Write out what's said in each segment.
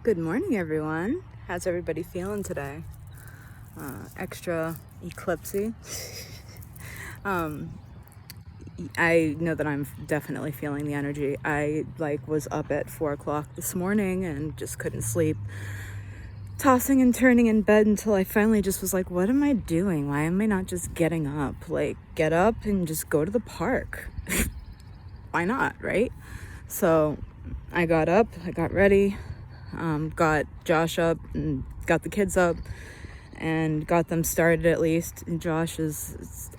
Good morning, everyone. How's everybody feeling today? Extra eclipsey. I know that I'm definitely feeling the energy. I was up at 4 o'clock this morning and just couldn't sleep, tossing and turning in bed until I finally just was like, what am I doing? Why am I not just getting up? Get up and just go to the park. Why not, right? So I got up, I got ready, got Josh up and got the kids up and got them started at least. And Josh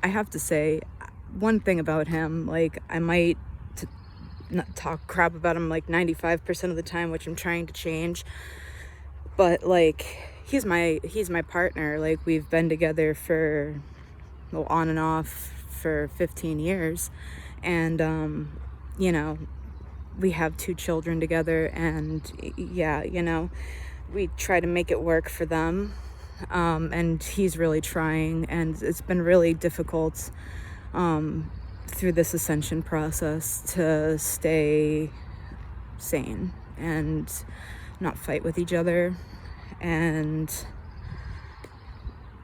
I have to say, one thing about him, I might not talk crap about him 95% of the time, which I'm trying to change, but he's my partner. We've been together for on and off for 15 years, and we have 2 children together, and we try to make it work for them, and he's really trying, and it's been really difficult through this ascension process to stay sane and not fight with each other, and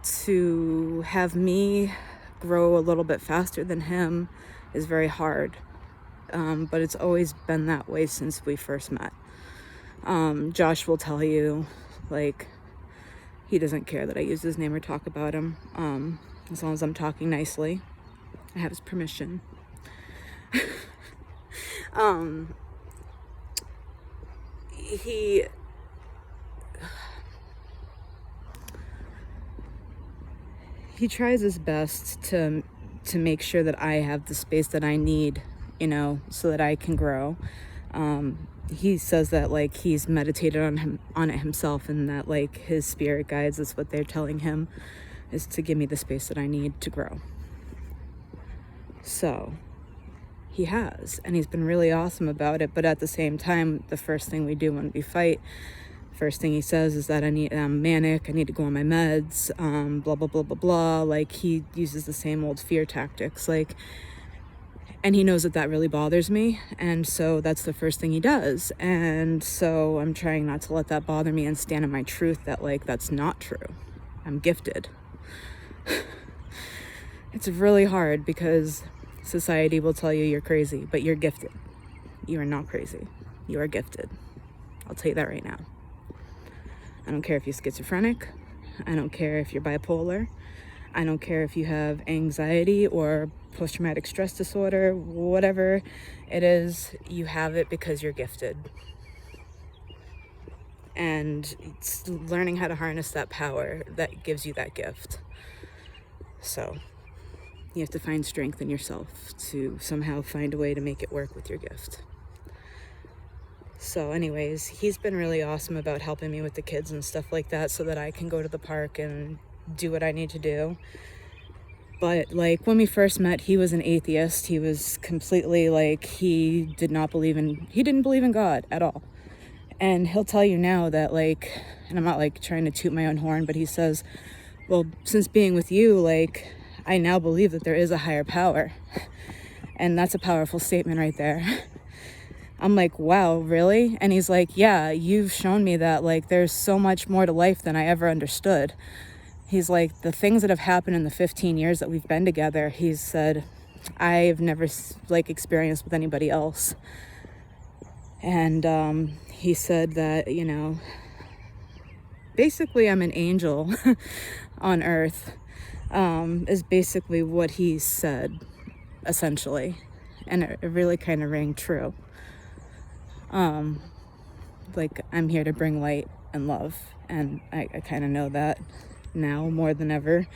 to have me grow a little bit faster than him is very hard. But it's always been that way since we first met. Josh will tell you, he doesn't care that I use his name or talk about him, as long as I'm talking nicely. I have his permission. He tries his best to make sure that I have the space that I need, so that I can grow. He says that he's meditated on it himself, and that his spirit guides, is what they're telling him, is to give me the space that I need to grow. So he has, and he's been really awesome about it. But at the same time, the first thing we do when we fight, first thing he says is that I'm manic, I need to go on my meds, blah blah blah blah blah. He uses the same old fear tactics, and he knows that really bothers me, and so that's the first thing he does. And so I'm trying not to let that bother me and stand in my truth that that's not true. I'm gifted. It's really hard because society will tell you you're crazy, but you're gifted. You are not crazy. You are gifted. I'll tell you that right now. I don't care if you're schizophrenic. I don't care if you're bipolar. I don't care if you have anxiety or post-traumatic stress disorder, whatever it is, you have it because you're gifted. And it's learning how to harness that power that gives you that gift. So you have to find strength in yourself to somehow find a way to make it work with your gift. So anyways, he's been really awesome about helping me with the kids and stuff like that, so that I can go to the park and do what I need to do. But when we first met, he was an atheist. He was completely he didn't believe in God at all. And he'll tell you now that and I'm not trying to toot my own horn, but he says, well, since being with you, I now believe that there is a higher power. And that's a powerful statement right there. I'm like, wow, really? And he's like, yeah, you've shown me that there's so much more to life than I ever understood. He's like, the things that have happened in the 15 years that we've been together, he said, I've never experienced with anybody else. And he said that, basically I'm an angel on earth, is basically what he said, essentially. And it really kind of rang true. I'm here to bring light and love, and I kind of know that now more than ever.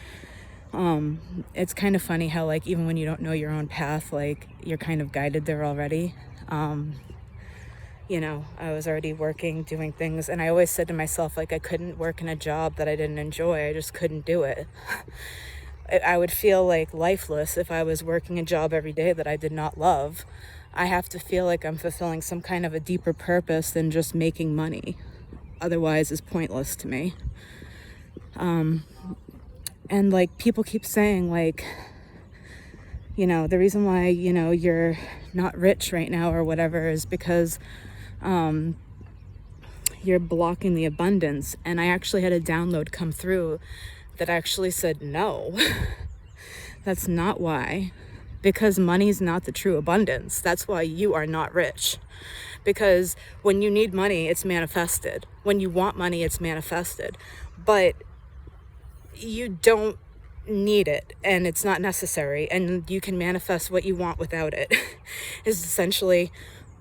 It's kind of funny how even when you don't know your own path, you're kind of guided there already. I was already working, doing things, and I always said to myself, I couldn't work in a job that I didn't enjoy. I just couldn't do it. I would feel lifeless if I was working a job every day that I did not love. I have to feel I'm fulfilling some kind of a deeper purpose than just making money. Otherwise, it's pointless to me. And people keep saying the reason why you're not rich right now or whatever is because you're blocking the abundance. And I actually had a download come through that actually said, no, that's not why. Because money's not the true abundance. That's why you are not rich. Because when you need money, it's manifested. When you want money, it's manifested. But you don't need it, and it's not necessary, and you can manifest what you want without it, is essentially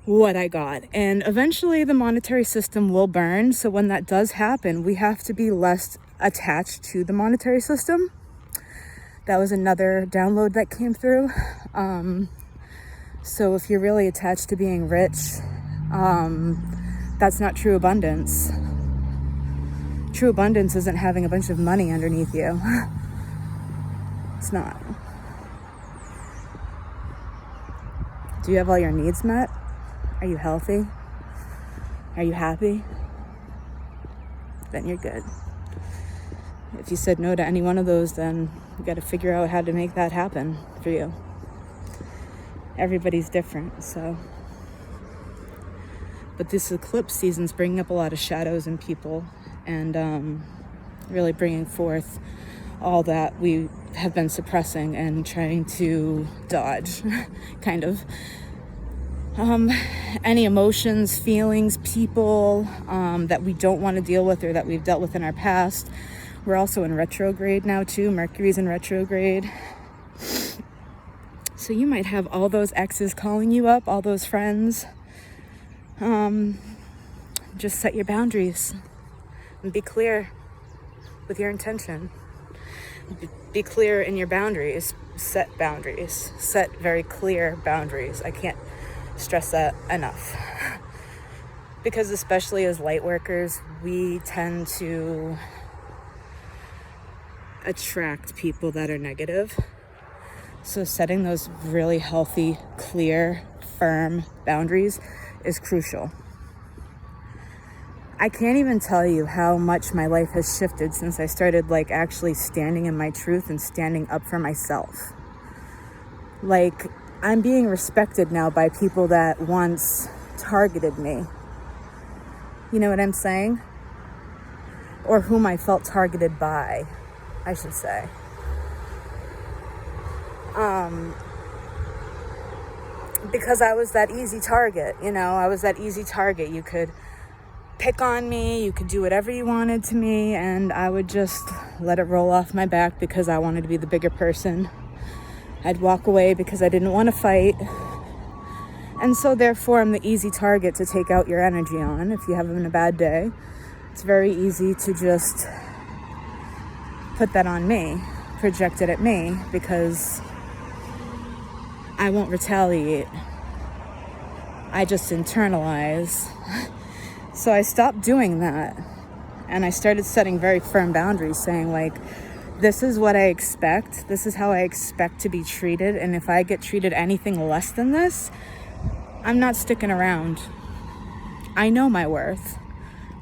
what I got. And eventually the monetary system will burn. So when that does happen, we have to be less attached to the monetary system. That was another download that came through. So if you're really attached to being rich, that's not true abundance. True abundance isn't having a bunch of money underneath you. It's not. Do you have all your needs met? Are you healthy? Are you happy? Then you're good. If you said no to any one of those, then you got to figure out how to make that happen for you. Everybody's different, so. But this eclipse season's bringing up a lot of shadows in people, and really bringing forth all that we have been suppressing and trying to dodge, kind of. Any emotions, feelings, people that we don't want to deal with or that we've dealt with in our past. We're also in retrograde now too. Mercury's in retrograde. So you might have all those exes calling you up, all those friends. Just set your boundaries and be clear with your intention. Be clear in your boundaries. Set boundaries. Set very clear boundaries. I can't stress that enough. Because especially as light workers, we tend to attract people that are negative. So setting those really healthy, clear, firm boundaries is crucial. I can't even tell you how much my life has shifted since I started actually standing in my truth and standing up for myself. I'm being respected now by people that once targeted me. You know what I'm saying? Or whom I felt targeted by, I should say. Because I was that easy target, I was that easy target. You could pick on me, you could do whatever you wanted to me, and I would just let it roll off my back because I wanted to be the bigger person. I'd walk away because I didn't want to fight. And so therefore I'm the easy target to take out your energy on if you're having a bad day. It's very easy to just put that on me, project it at me, because I won't retaliate. I just internalize. So I stopped doing that. And I started setting very firm boundaries, saying this is what I expect. This is how I expect to be treated. And if I get treated anything less than this, I'm not sticking around. I know my worth.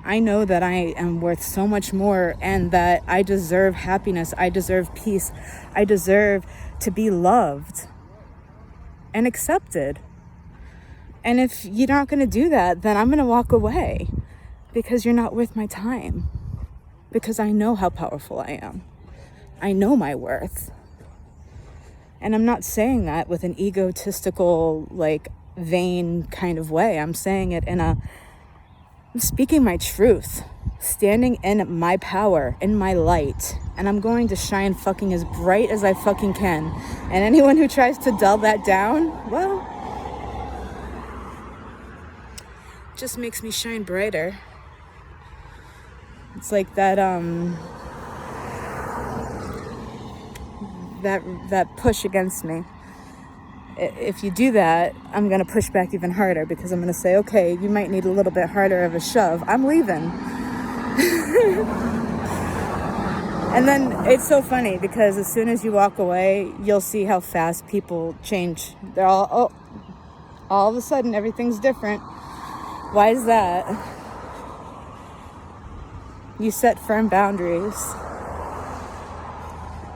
I know that I am worth so much more, and that I deserve happiness. I deserve peace. I deserve to be loved and accepted. And if you're not going to do that, then I'm going to walk away, because you're not worth my time. Because I know how powerful I am. I know my worth. And I'm not saying that with an egotistical, vain kind of way. I'm saying it I'm speaking my truth, standing in my power, in my light, and I'm going to shine fucking as bright as I fucking can. And anyone who tries to dull that down, well, just makes me shine brighter. It's like that that push against me. If you do that, I'm going to push back even harder, because I'm going to say, okay, you might need a little bit harder of a shove. I'm leaving. And then it's so funny, because as soon as you walk away, you'll see how fast people change. They're all of a sudden, everything's different. Why is that? You set firm boundaries.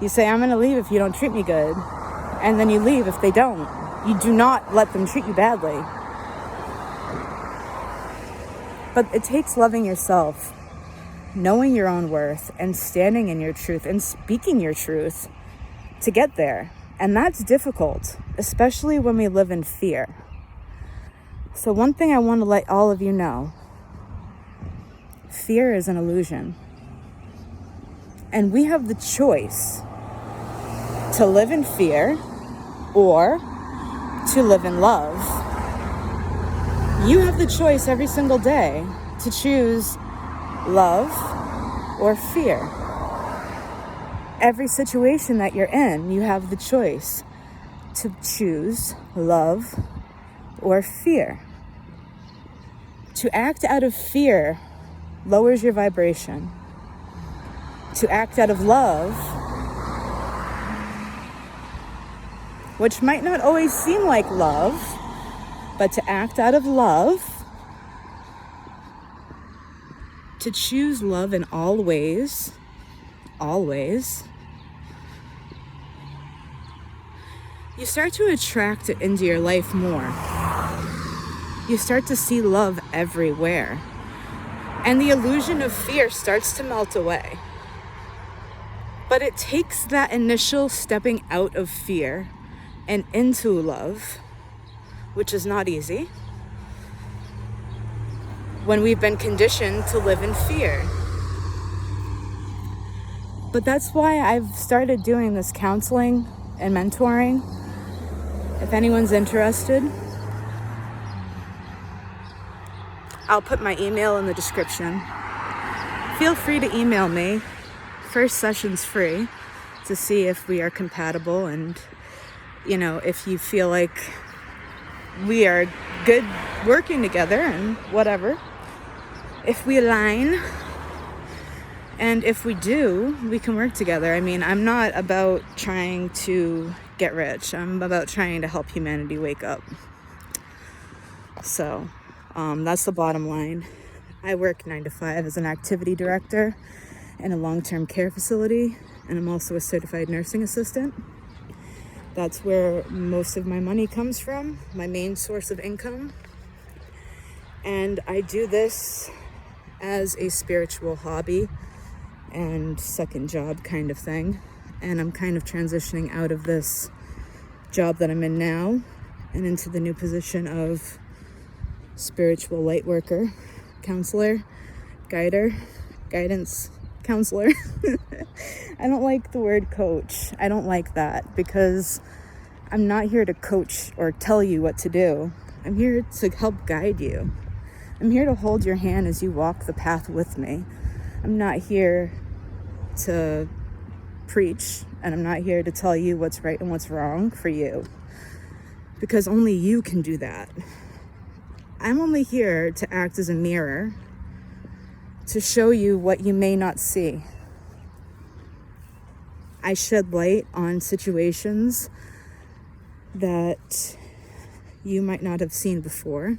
You say, I'm going to leave if you don't treat me good. And then you leave if they don't. You do not let them treat you badly. But it takes loving yourself, knowing your own worth, and standing in your truth and speaking your truth to get there. And that's difficult, especially when we live in fear. So one thing I want to let all of you know, fear is an illusion. And we have the choice to live in fear or to live in love. You have the choice every single day to choose love or fear. Every situation that you're in, you have the choice to choose love or fear. To act out of fear lowers your vibration. To act out of love, which might not always seem like love, but to act out of love, to choose love in all ways, always, you start to attract it into your life more. You start to see love everywhere. And the illusion of fear starts to melt away. But it takes that initial stepping out of fear and into love, which is not easy, when we've been conditioned to live in fear. But that's why I've started doing this counseling and mentoring. If anyone's interested, I'll put my email in the description. Feel free to email me. First session's free to see if we are compatible and, if you feel like we are good working together and whatever. If we align, and if we do, we can work together. I mean, I'm not about trying to get rich. I'm about trying to help humanity wake up. So, that's the bottom line. I work 9 to 5 as an activity director in a long-term care facility, and I'm also a certified nursing assistant. That's where most of my money comes from, my main source of income. And I do this as a spiritual hobby and second job kind of thing. And I'm kind of transitioning out of this job that I'm in now and into the new position of spiritual light worker, counselor, guidance counselor. I don't like the word coach. I don't like that because I'm not here to coach or tell you what to do. I'm here to help guide you. I'm here to hold your hand as you walk the path with me. I'm not here to preach, and I'm not here to tell you what's right and what's wrong for you, because only you can do that. I'm only here to act as a mirror to show you what you may not see. I shed light on situations that you might not have seen before,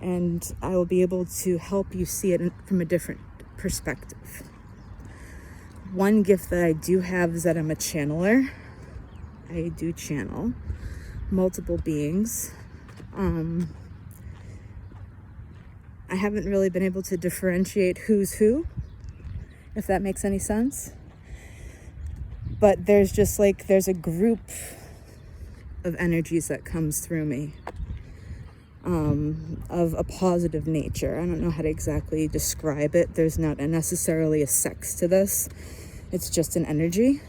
and I will be able to help you see it from a different perspective. One gift that I do have is that I'm a channeler. I do channel multiple beings. I haven't really been able to differentiate who's who, if that makes any sense. But there's a group of energies that comes through me, of a positive nature. I don't know how to exactly describe it. There's not necessarily a sex to this. It's just an energy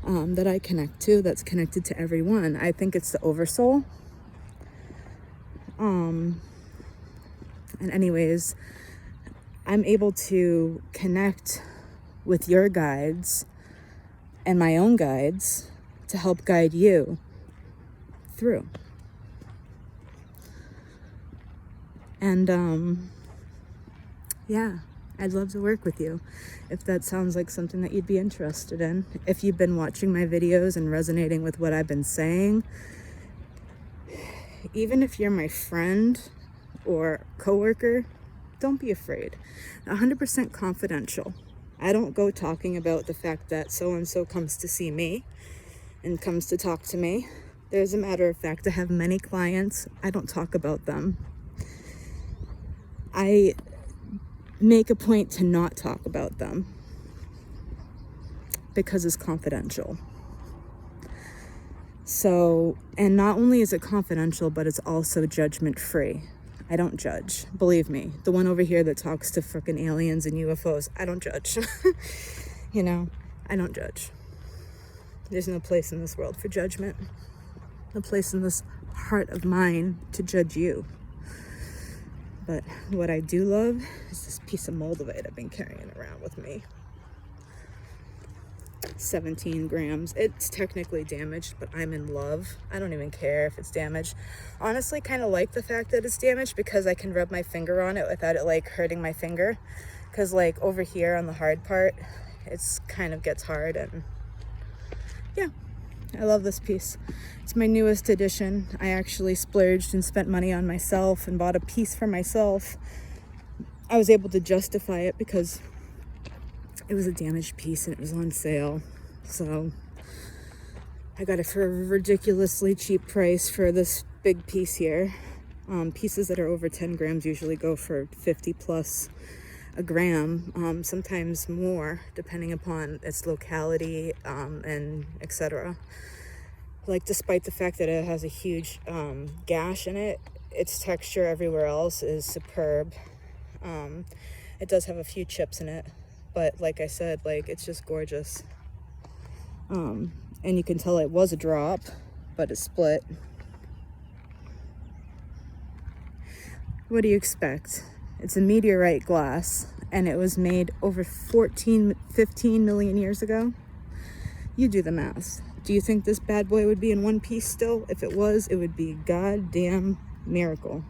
that I connect to, that's connected to everyone. I think it's the oversoul. And anyways, I'm able to connect with your guides and my own guides to help guide you through. And yeah, I'd love to work with you if that sounds like something that you'd be interested in. If you've been watching my videos and resonating with what I've been saying, even if you're my friend or coworker, don't be afraid. 100% confidential. I don't go talking about the fact that so-and-so comes to see me and comes to talk to me. There's a matter of fact, I have many clients. I don't talk about them. I make a point to not talk about them because it's confidential. So, and not only is it confidential, but it's also judgment free. I don't judge. Believe me, the one over here that talks to frickin' aliens and UFOs, I don't judge. You know, I don't judge. There's no place in this world for judgment. No place in this heart of mine to judge you. But what I do love is this piece of moldavite I've been carrying around with me. 17 grams. It's technically damaged, but I'm in love. I don't even care if it's damaged. Honestly, kind of like the fact that it's damaged because I can rub my finger on it without it like hurting my finger. Because like over here on the hard part, it's kind of gets hard, and yeah, I love this piece. It's my newest addition. I actually splurged and spent money on myself and bought a piece for myself. I was able to justify it because it was a damaged piece and it was on sale. So I got it for a ridiculously cheap price for this big piece here. Pieces that are over 10 grams usually go for 50 plus a gram, sometimes more, depending upon its locality and etc. Like, despite the fact that it has a huge gash in it, its texture everywhere else is superb. It does have a few chips in it, but like I said, like, it's just gorgeous. And you can tell it was a drop, but it split. What do you expect? It's a meteorite glass, and it was made over 15 million years ago. You do the math. Do you think this bad boy would be in one piece still? If it was, it would be a goddamn miracle.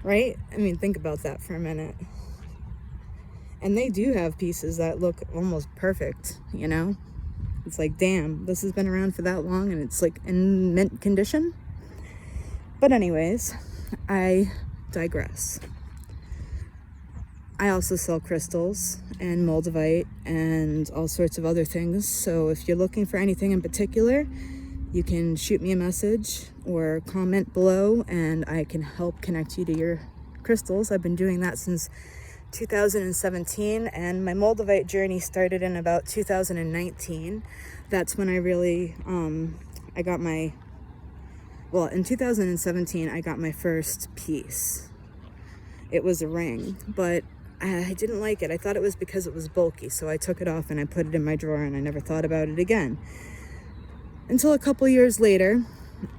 Right? I mean, think about that for a minute. And they do have pieces that look almost perfect, you know? It's like, damn, this has been around for that long and it's like in mint condition. But anyways, I digress. I also sell crystals and moldavite and all sorts of other things. So if you're looking for anything in particular, you can shoot me a message or comment below and I can help connect you to your crystals. I've been doing that since 2017, and my moldavite journey started in about 2019. That's when I really, I got my, well, in 2017, I got my first piece. It was a ring, but I didn't like it. I thought it was because it was bulky, so I took it off and I put it in my drawer and I never thought about it again. Until a couple years later,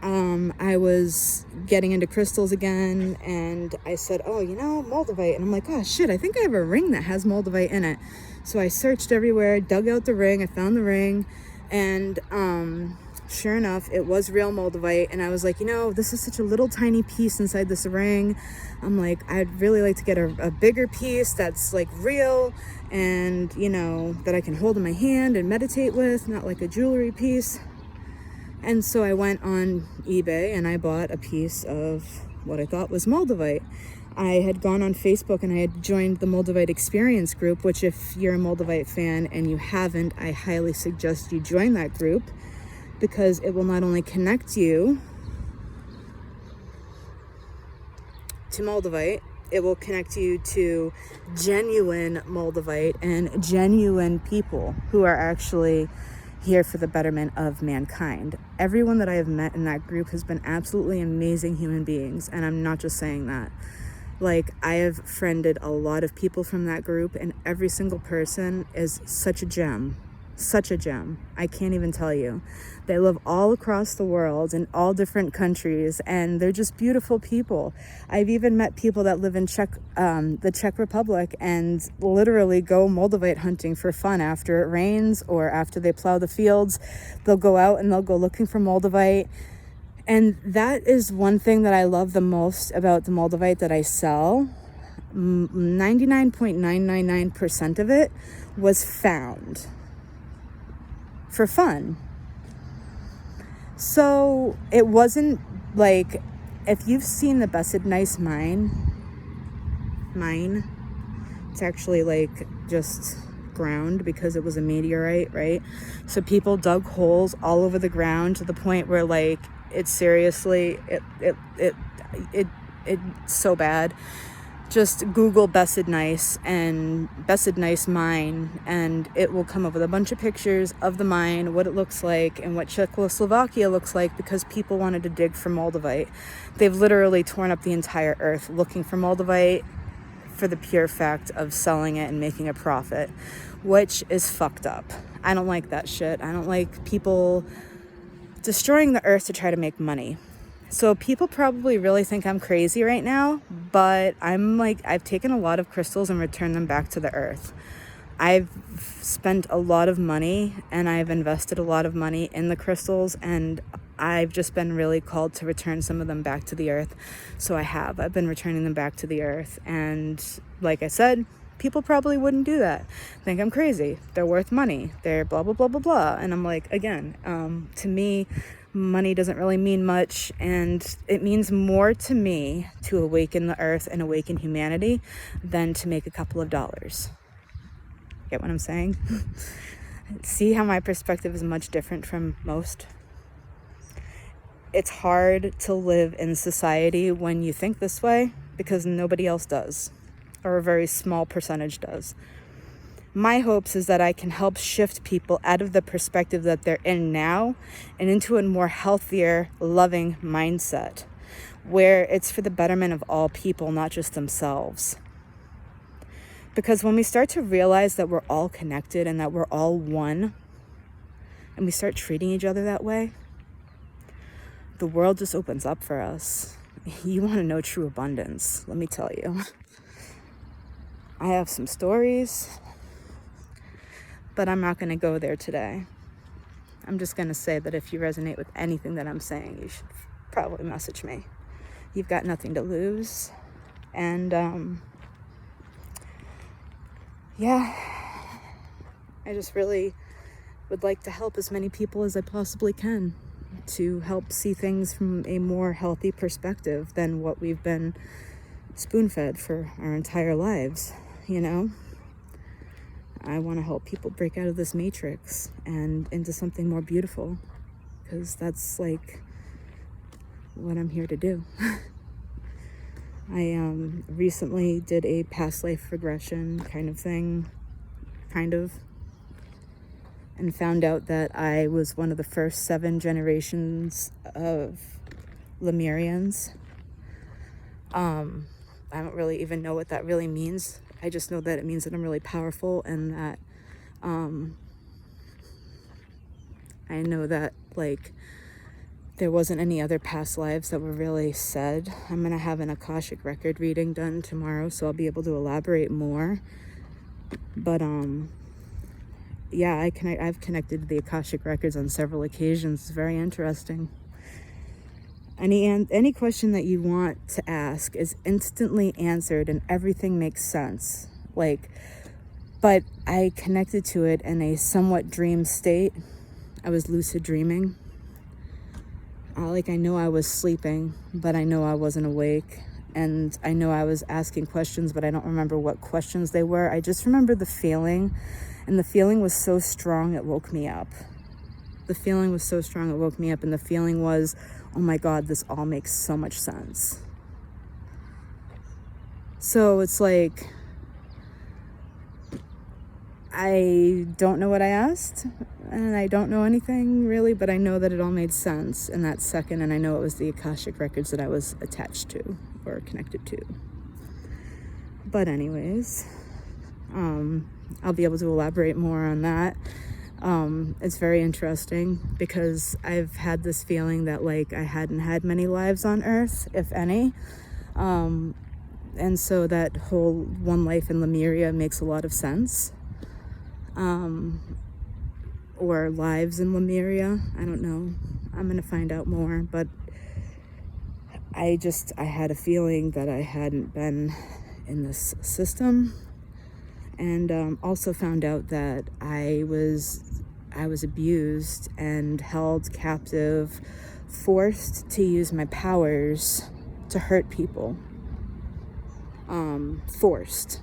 I was getting into crystals again, and I said, oh, you know, moldavite. And I'm like, oh shit, I think I have a ring that has moldavite in it. So I searched everywhere, dug out the ring, I found the ring, and sure enough, it was real moldavite. And I was like, you know, this is such a little tiny piece inside this ring. I'm like, I'd really like to get a bigger piece that's like real and, you know, that I can hold in my hand and meditate with, not like a jewelry piece. And so I went on eBay and I bought a piece of what I thought was moldavite. I had gone on Facebook and I had joined the Moldavite Experience group, which if you're a moldavite fan and you haven't, I highly suggest you join that group, because it will not only connect you to moldavite, it will connect you to genuine moldavite and genuine people who are actually here for the betterment of mankind. Everyone that I have met in that group has been absolutely amazing human beings, and I'm not just saying that. Like, I have friended a lot of people from that group, and every single person is such a gem. Such a gem. I can't even tell you. They live all across the world in all different countries, and they're just beautiful people. I've even met people that live in the Czech Republic and literally go moldavite hunting for fun after it rains or after they plow the fields. They'll go out and they'll go looking for moldavite. And that is one thing that I love the most about the moldavite that I sell. 99.999% of it was found for fun. So it wasn't like, if you've seen the Blessed Nice mine, it's actually like just ground because it was a meteorite, right? So people dug holes all over the ground to the point where like it's seriously it's so bad just Google Blessed Nice and Blessed Nice mine, and it will come up with a bunch of pictures of the mine, what it looks like, and what Czechoslovakia looks like, because people wanted to dig for moldavite. They've literally torn up the entire earth looking for moldavite for the pure fact of selling it and making a profit, which is fucked up. I don't like that shit. I don't like people destroying the earth to try to make money. So people probably really think I'm crazy right now, but I've taken a lot of crystals and returned them back to the earth. I've spent a lot of money and I've invested a lot of money in the crystals, and I've just been really called to return some of them back to the earth. So I've been returning them back to the earth. And like I said, people probably wouldn't do that. Think I'm crazy. They're worth money. They're blah, blah, blah, blah, blah. And I'm like, again, to me, money doesn't really mean much, and it means more to me to awaken the earth and awaken humanity than to make a couple of dollars. Get what I'm saying? See how my perspective is much different from most? It's hard to live in society when you think this way, because nobody else does, or a very small percentage does. My hopes is that I can help shift people out of the perspective that they're in now and into a more healthier, loving mindset where it's for the betterment of all people, not just themselves. Because when we start to realize that we're all connected and that we're all one, and we start treating each other that way, the world just opens up for us. You want to know true abundance, let me tell you. I have some stories, but I'm not going to go there today. I'm just going to say that if you resonate with anything that I'm saying, you should probably message me. You've got nothing to lose. And yeah, I just really would like to help as many people as I possibly can to help see things from a more healthy perspective than what we've been spoon-fed for our entire lives, you know? I want to help people break out of this matrix and into something more beautiful, because that's like what I'm here to do. I recently did a past life regression kind of thing, and found out that I was one of the first 7 generations of Lemurians. I don't really even know what that really means. I just know that it means that I'm really powerful, and that I know that like there wasn't any other past lives that were really said. I'm gonna have an Akashic record reading done tomorrow, so I'll be able to elaborate more. But yeah, I've connected to the Akashic records on several occasions. It's very interesting. Any question that you want to ask is instantly answered, and everything makes sense. But I connected to it in a somewhat dream state. I was lucid dreaming. I know I was sleeping, but I know I wasn't awake. And I know I was asking questions, but I don't remember what questions they were. I just remember the feeling, and the feeling was so strong it woke me up. And the feeling was, oh my God, this all makes so much sense. So it's like, I don't know what I asked, and I don't know anything really, but I know that it all made sense in that second, and I know it was the Akashic records that I was attached to or connected to. But anyways, I'll be able to elaborate more on that. It's very interesting because I've had this feeling that I hadn't had many lives on Earth, if any. And so that whole one life in Lemuria makes a lot of sense. Or lives in Lemuria, I don't know. I'm gonna find out more, but I had a feeling that I hadn't been in this system. And also found out that I was abused and held captive, forced to use my powers to hurt people. Forced.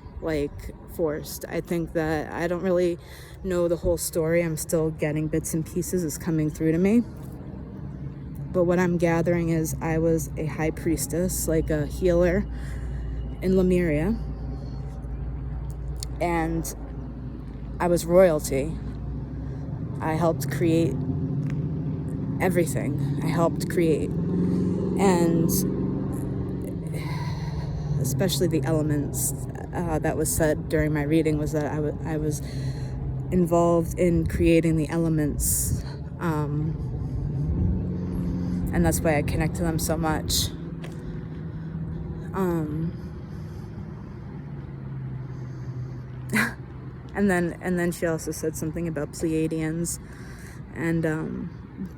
I think that I don't really know the whole story. I'm still getting bits and pieces. It's coming through to me. But what I'm gathering is I was a high priestess, like a healer, in Lemuria, and I was royalty. I helped create everything. I helped create. And especially the elements that was said during my reading was that I was involved in creating the elements. And that's why I connect to them so much. And then she also said something about Pleiadians, and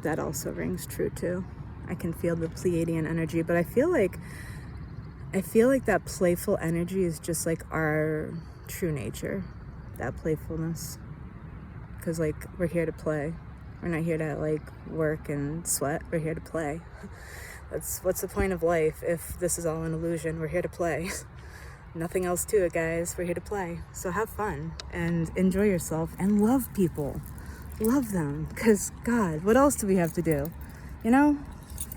that also rings true too. I can feel the Pleiadian energy, but I feel like that playful energy is just like our true nature, that playfulness. Because like we're here to play. We're not here to like work and sweat. We're here to play. What's the point of life if this is all an illusion? We're here to play. Nothing else to it, guys. We're here to play. So have fun and enjoy yourself and love people. Love them. Because, God, what else do we have to do? You know?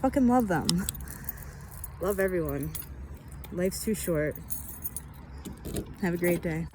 Fucking love them. Love everyone. Life's too short. Have a great day.